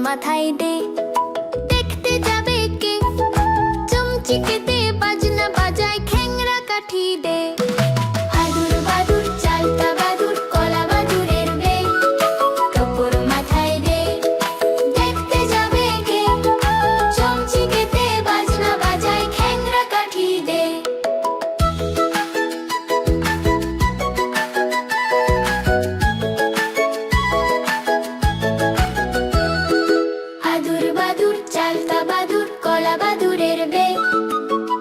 মাথায় দে, দেখতে যাবে কে? চমচিকে দে, বাজনা বাজায়, খ্যাংরা কাঠি দে। আদুর বাদুর চালতা বাদুর, কলা বাদুরের বে, কাপড় মাথায় দে, দেখতে যাবে কে? চমচিকে দে, বাজনা বাজায়, খ্যাংরা কাঠি দে। আদুর বাদুর চালতা বাদুর, কলা বাদুরের বে,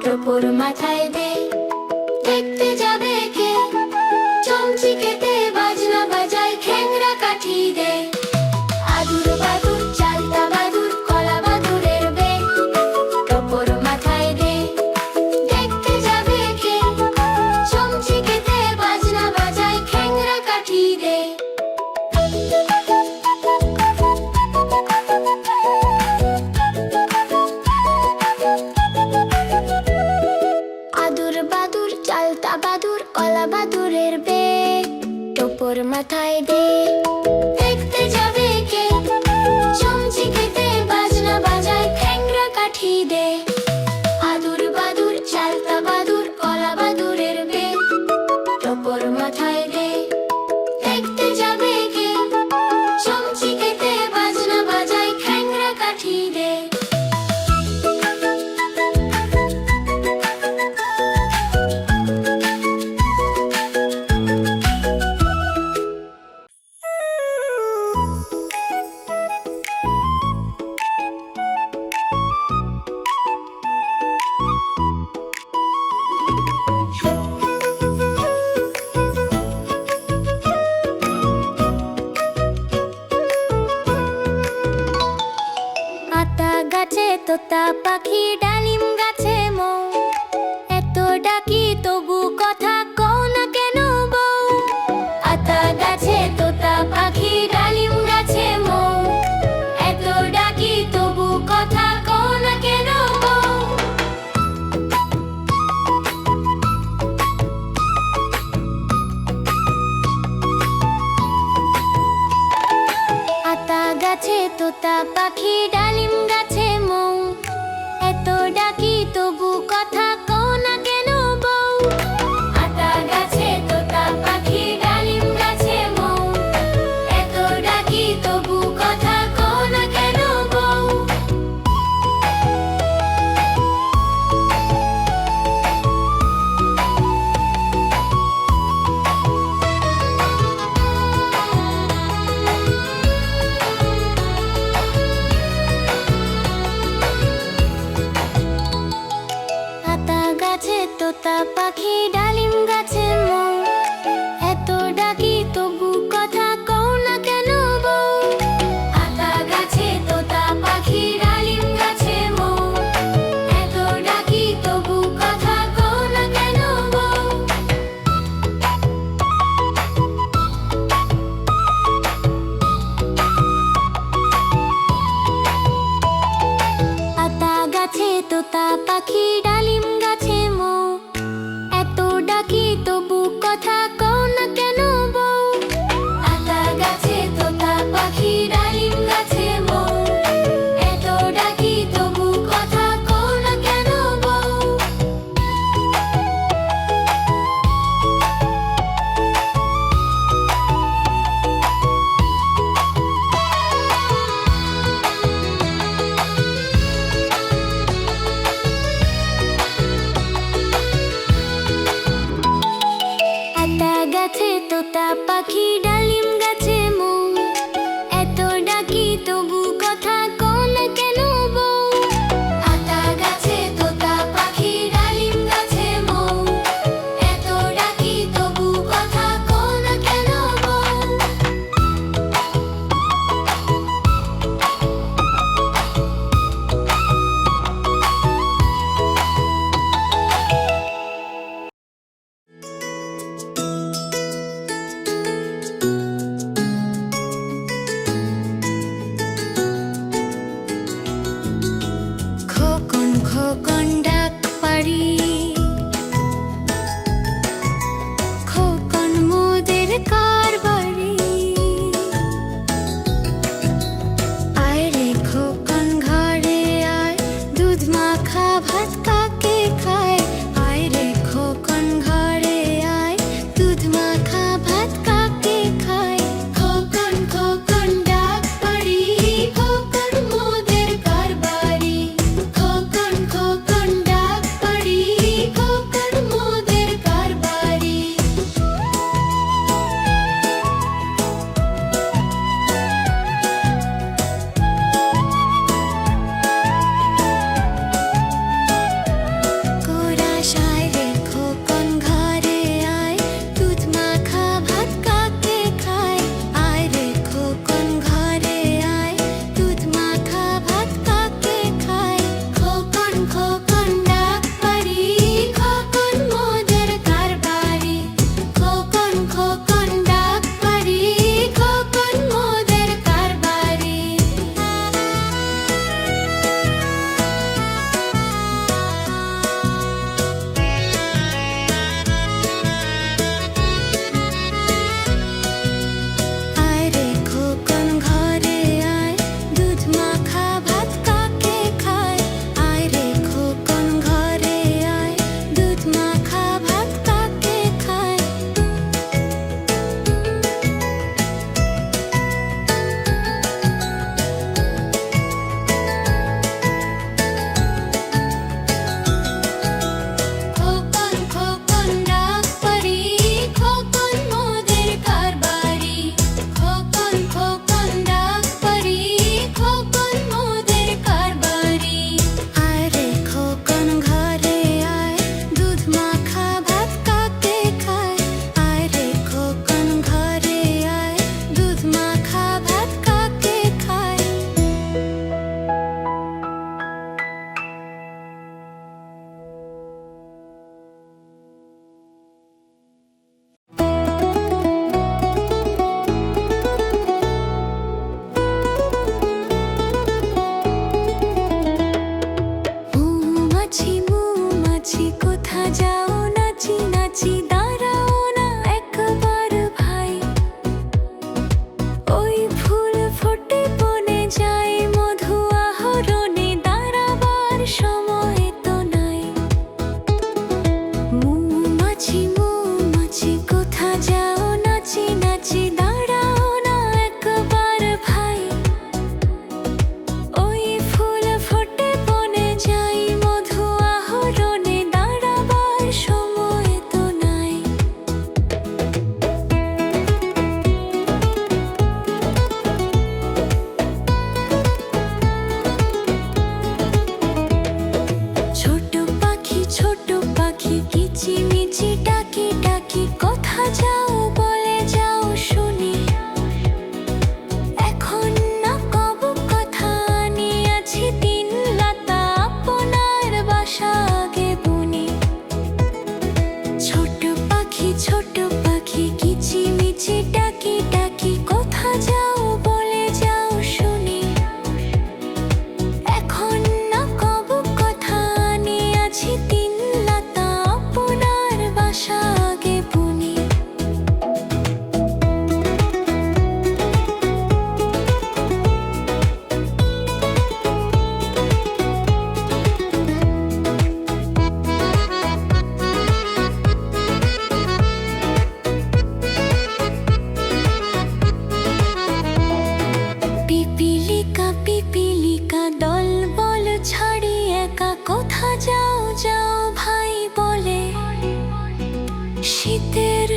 কাপড় মাথায় দে, দেখতে যাবে কে? চমচিকে দে, বাজনা বাজায়, খ্যাংরা কাঠি দে। আদুর বাদুর চালতা বাদুর, কলা বাদুরের বে, কাপড় মাথায় দে, দেখতে যাবে কে? চমচিকে দে, বাজনা বাজায়, খ্যাংরা কাঠি দে। আদুর বাদুর চালতা বাদুর, কলা বাদুরের বে, টোপর মাথায় দে, দেখতে যাবে কে? চমচিকে দে, বাজনা বাজায়, খ্যাংরা কাঠি দে। আদুর বাদুর চালতা বাদুর, কলা বাদুরের বে, টোপর মাথায় দে, দেখতে যাবে কে? চমচিকে দে, বাজনা বাজায়, খ্যাংরা কাঠি দে। আতা গাছে তোতা পাখি, ডালিম গাছে মৌ, এত ডাকি তবু কথা কও না কেন বউ? আতা গাছে তোতা পাখি, ডালিম গাছে মৌ, এত ডাকি তবু কথা কও না কেন বউ? আতা গাছে তোতা পাখি, ডালিম গাছে মৌ, এত ডাকি তবু কথা কও না কেন বউ? আতা গাছে তোতা পাখি, ডালিম গাছে মৌ, এত ডাকি তবু কথা কও না কেন বউ? আতা গাছে তোতা পাখি, ডালিম গাছে মৌ, এত ডাকি তবু কথা কও না কেন বউ? আতা গাছে তোতা পাখি, ডালিম গাছে মৌ, এত ডাকি তবু কথা কও না কেন বউ? আতা গাছে তোতা পাখি, ডালিম গাছে মৌ, এত ডাকি তবু কথা কও না কেন বউ? আতা গাছে তোতা পাখি, ডালিম গাছে মৌ, এত ডাকি তবু কথা কও না কেন বউ? আতা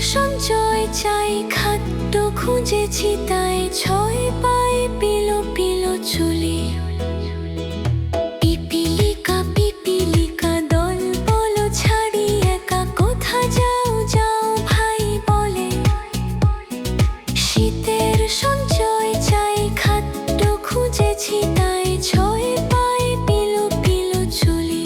সঞ্চয় চাই, খাদ্য খুঁজেছি তাই, ছয় পায়ে পিলো পিলো চুলি। পিপিলিকা পিপিলিকা দল বলো ছাড়ি একা, কোথা যাও যাও ভাই বলে। শীতের সঞ্চয় চাই, খাদ্য খুঁজেছি তাই, ছয় পায়ে পিলো পিলো চুলি।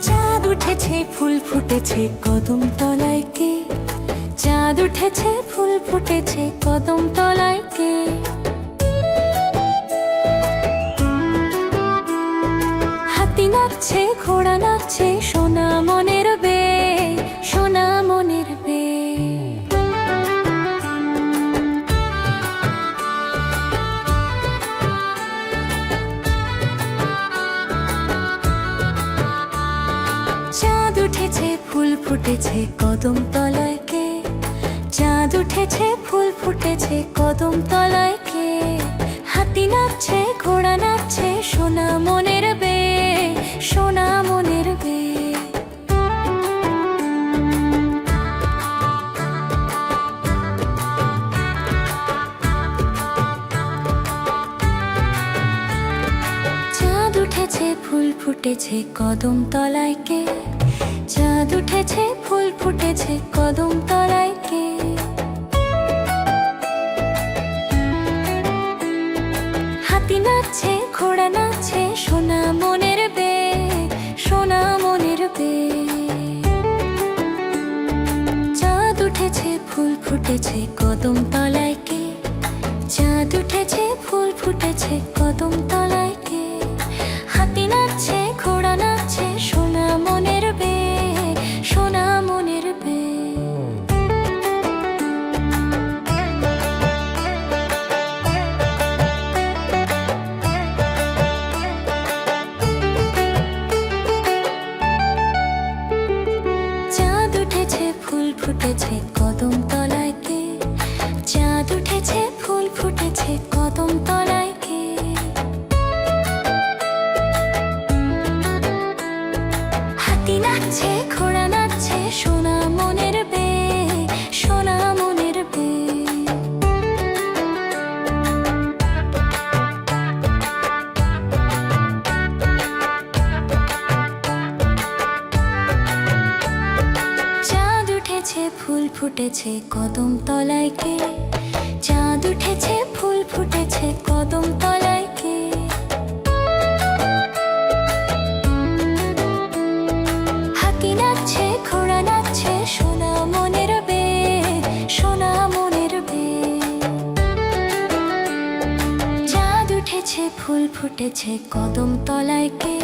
চাঁদ উঠেছে ফুল ফুটেছে কদম তলায় কে, চাঁদ উঠেছে ফুল ফুটেছে কদম তলায় কে। হাতি নাচছে ঘোড়া নাচছে, সোনা মনের বে, সোনা মনের বে। চাঁদ উঠেছে ফুল ফুটেছে কদম তলায় কে, চাঁদ উঠেছে ফুল ফুটেছে কদম তলায় কে। হাতি নাচছে ঘোড়া নাচছে, সোনা মনের বে, সোনা মনের বে। চাঁদ উঠেছে ফুল ফুটেছে কদম তলায় কে, চাঁদ উঠেছে ফুল ফুটেছে কদম তলায় কে। হাতি নাচছে ঘোড়া নাচছে, সোনা মনের বে, সোনা মনের বে। চাঁদ উঠেছে ফুল ফুটেছে কদম তলায় কে, চাঁদ উঠেছে ফুল ফুটেছে কদম তলায় কে। হাতি নাচছে ঘোড়া নাচছে, সোনা মনের বে, সোনা মনের বে। চাঁদ উঠেছে ফুল ফুটেছে কদম তলায় কে, চাঁদ উঠেছে ফুল ফুটেছে কদম তলায় কে। হাতি নাচছে ঘোড়া নাচছে, সোনা মনের বে, সোনা মনের বে। চাঁদ উঠেছে ফুল ফুটেছে কদম তলায় কে, চাঁদ উঠেছে ফুল ফুটেছে কদম তলায় কে। হাতি নাচছে ঘোড়া নাচছে, সোনা মনের বে, সোনা মনের বে। চাঁদ উঠেছে ফুল ফুটেছে কদম তলায় কে,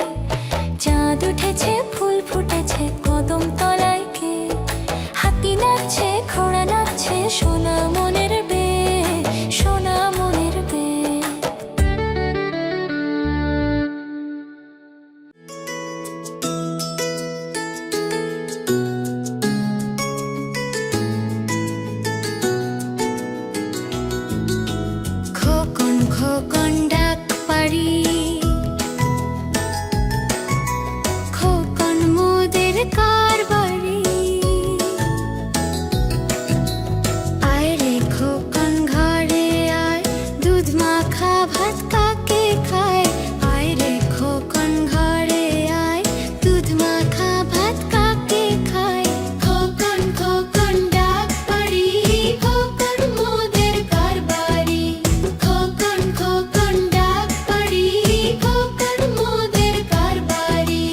চাঁদ উঠেছে ফুল ফুটেছে কদম তলায় কে। হাতি নাচছে ঘোড়া নাচছে, সোনা মনের বে, সোনা মনের বে। খোকন খোকন ডাক পারি, খোকন মোদের কার বাড়ি। আয় রে খোকন ঘরে আয়, দুধ মাখা ভাত কাকে খায়। আয় রে খোকন ঘরে আয়, দুধ মাখা ভাত কাকে খায়। খোকন খোকন ডাক পারি, খোকন মোদের কার বাড়ি। খোকন খোকন ডাক পারি, খোকন মোদের কার বাড়ি।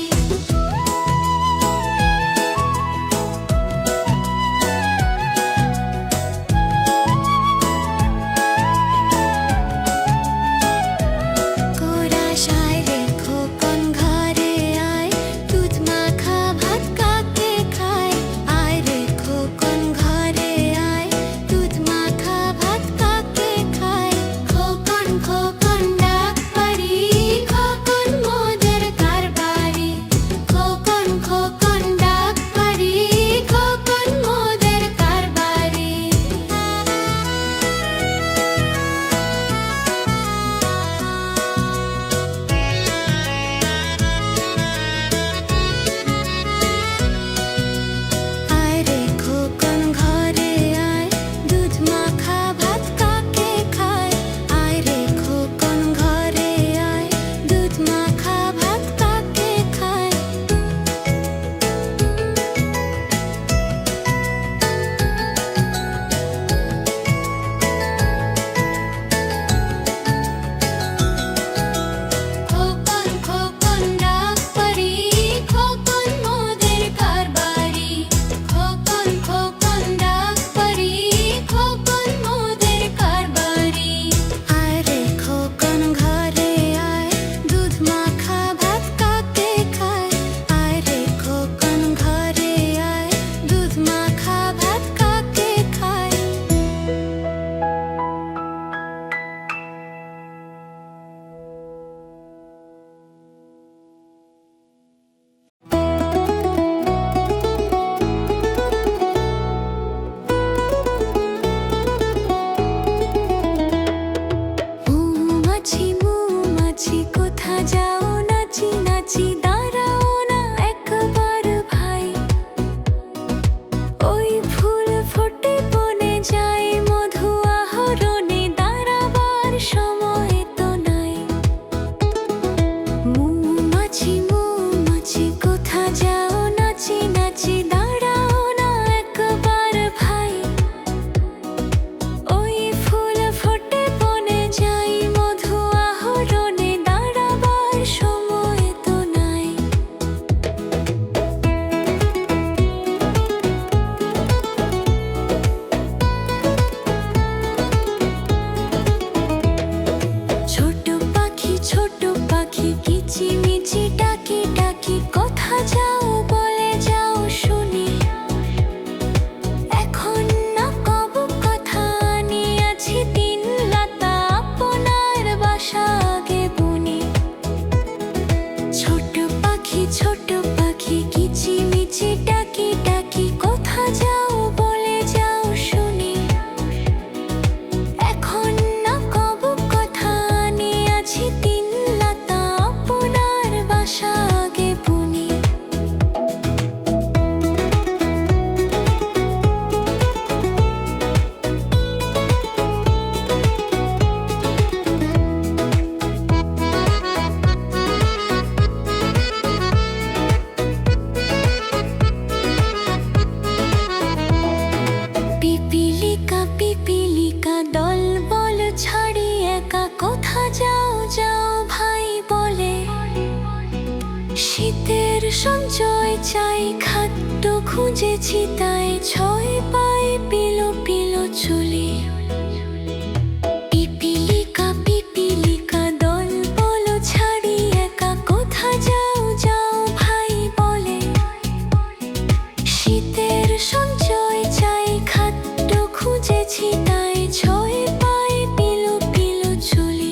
যাও বলে যাও শুনি, এখন না কব কথা নিয়েছি তিন লতা আপনার বাসা আগে বুনি। ছোট পাখি কিচিমিচি ডাকি ডাকি কোথা যাও বলে যাও শুনি, এখন না কব কথা নিয়েছি তিন লতা আপনার বাসা আগে বুনি। পিপিলিকা দল বল ছাড়ি একা কোথা যাও যাও ভাই বলে, শীতের সঞ্চয় চাই খাদ্য খুঁজেছি তাই ছয় পাই পিলো পিলো চুলি। পিপিলিকা দল বল ছাড়ি একা কোথা যাও যাও ভাই বলে, শীতের সঞ্চয় চাই খাদ্য খুঁজেছি তাই ছয় পাই পিলো পিলো চুলি।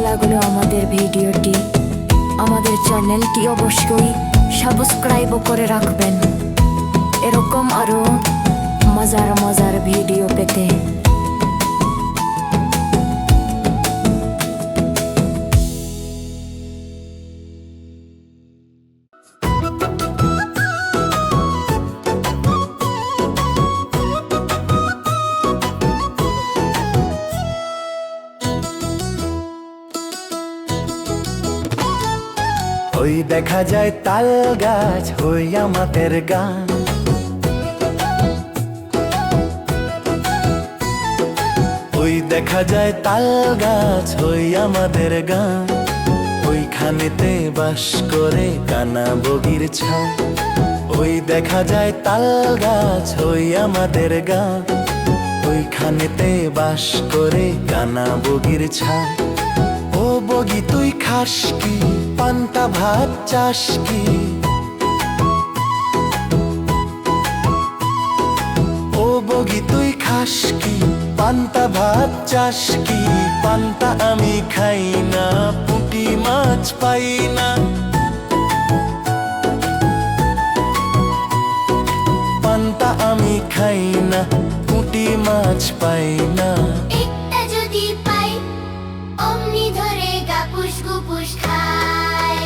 লাগলো আমাদের ভিডিওটি, আমাদের চ্যানেলটি অবশ্যই সাবস্ক্রাইব করে রাখবেন এরকম আরো মজার মজার ভিডিও পেতে। ওই দেখা যায় তাল গাছ, ওই আমাদের গান। দেখা যায় তাল গাছ হই আমাদের গাঁ, ওইখানেতে বাস করে কানা বগির ছাও। ওই দেখা যায় তাল গাছ হই আমাদের গাঁ, ওইখানেতে বাস করে কানা বগির ছাও। ও বগি তুই খাস কি, পান্তা ভাত চাস কি? ও বগি তুই খাস কি, পান্তা ভাত চাস কি? পান্তা আমি খাই না, পুঁটি মাছ পাই না। পান্তা আমি খাই না, পুঁটি মাছ পাই না। একটা যদি পাই অমনি ধরে গাপুস গুপুস খায়।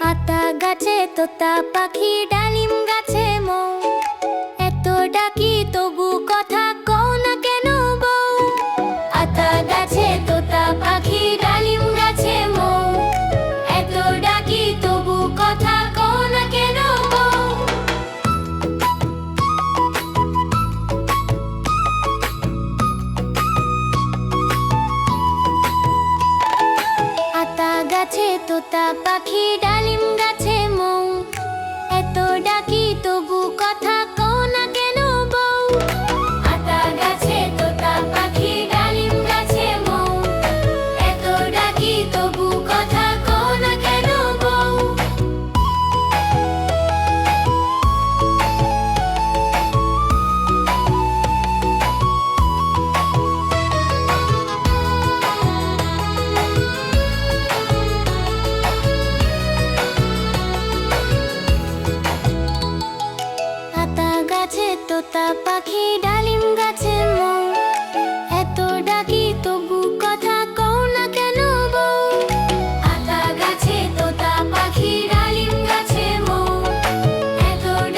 আতা গাছে তোতা পাখি, ডালিম গাছে মৌ, এত ডাকি তবু কথা কও না কেন বউ? আতা গাছে তোতা পাখি, ডালিম গাছে মৌ, এত ডাকি তবু কথা কও না কেন বউ? আতা গাছে তোতা পাখি, ডালিম গাছে মৌ, এত ডাকি তবু কথা কও না কেন বউ? আতা গাছে তোতা পাখি, ডালিম গাছে মৌ, এত ডাকি তবু কথা কও না কেন বউ? আতা গাছে তোতা পাখি, ডালিম গাছে মৌ, এত ডাকি তবু কথা কও না কেন বউ? আতা গাছে তোতা পাখি, ডালিম গাছে মৌ, এত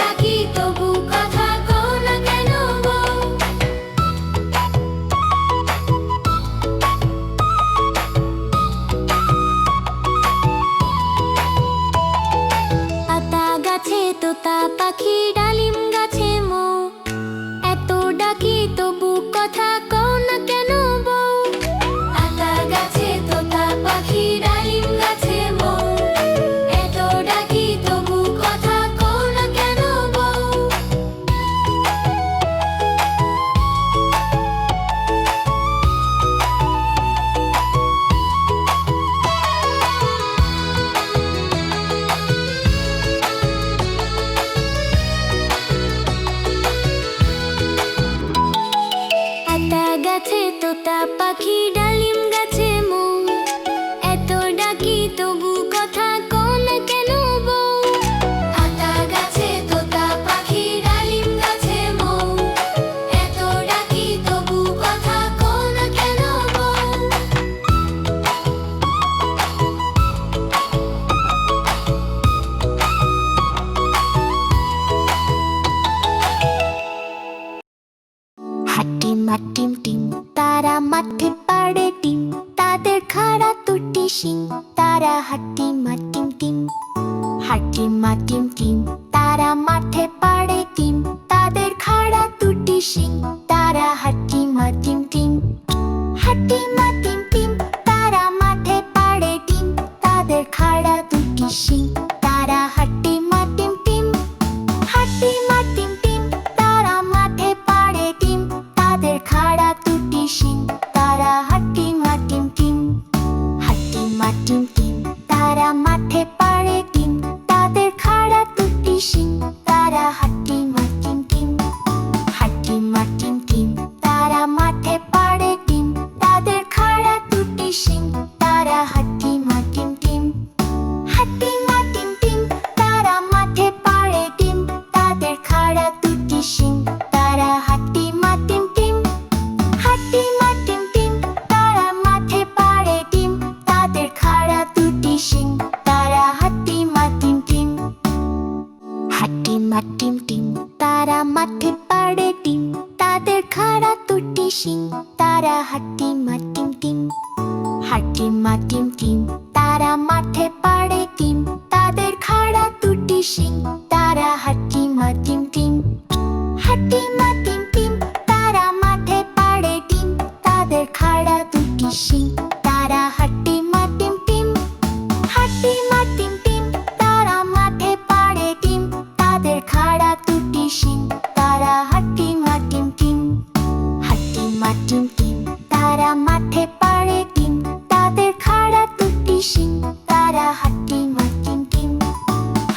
ডাকি তবু কথা কও না কেন বউ? আতা গাছে তোতা পাখি, ডালিম গাছে মৌ, এত ডাকি তবু কথা কও না কেন বউ? আতা গাছে তোতা পাখি, ডালিম গাছে মৌ, এত ডাকি তবু কথা কও না কেন বউ? আতা গাছে তোতা পাখি, ডালিম গাছে মৌ, এত ডাকি তবু কথা কও না কেন বউ? আতা গাছে তোতা পাখি, ডালিম গাছে মৌ, এত ডাকি তবু কথা কও না কেন বউ? হাটিম হাটিম টিম, তারা মাঠে পাড়ে ডিম, তাদের খাড়া দুটি শিং, তারা হাটিম হাটিম টিম। হাটিম হাটিম টিম, তারা মাঠে পাড়ে ডিম, তাদের খাড়া দুটি শিং, তারা হাটিম হাটিম টিম। হাটিম হাটিম টিম, তারা মাঠে পাড়ে ডিম, তাদের খাড়া দুটি শিং, তারা হাটিম হাটিম টিম। হাটিম হাটিম টিম, তারা মাঠে পাড়ে ডিম, তাদের খাড়া দুটি শিং, তারা হাটিম হাটিম টিম। হাটিম হাটিম টিম, তারা মাঠে পাড়ে ডিম, তাদের খাড়া দুটি শিং, তারা হাটিম হাটিম টিম। হাটিম হাটিম টিম, তারা মাঠে পাড়ে ডিম, তাদের খাড়া দুটি শিং, তারা হাটিম হাটিম টিম। হাটিম টিম টিম। হাট্টিমা টিম টিম, তারা মাঠে পাড়ে ডিম, তাদের খাড়া দুটি শিং, তারা হাট্টিমা টিম টিম। হাট্টিমা টিম টিম, তারা মাঠে পাড়ে ডিম, তাদের খাড়া দুটি শিং, তারা হাট্টিমা টিম টিম। হাট্টিমা টিম টিম, তারা মাঠে পাড়ে ডিম, তাদের খাড়া দুটি শিং, তারা হাট্টিমা টিম টিম। হাট্টিমা টিম টিম, তারা মাঠে পাড়ে ডিম, তাদের খাড়া দুটি শিং, তারা হাট্টিমা টিম টিম।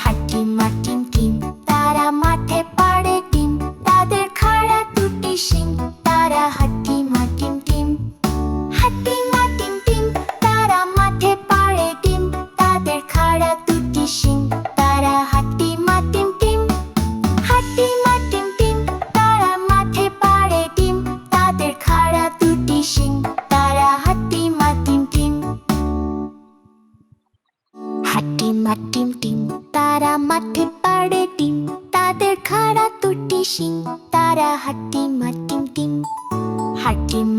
হাট্টিমা টিম টিম, তারা মাঠে পাড়ে ডিম, তাদের খাড়া দুটি শিং, তারা হাট্টিমা টিম টিম। হাট্টিমা টিম টিম, তারা মাঠে পাড়ে ডিম, তাদের খাড়া দুটি শিং, তারা হাট্টিমা টিম টিম। হাট্টিমা টিম টিম, তারা মাঠে পাড়ে ডিম, তাদের খাড়া দুটি শিং, তারা হাট্টিমা টিম টিম। হাট্টিমা টিম টিম, তারা মাঠে পাড়ে ডিম, তাদের খাড়া দুটি শিং, তারা হাট্টিমা টিম টিম। হাট্টিমা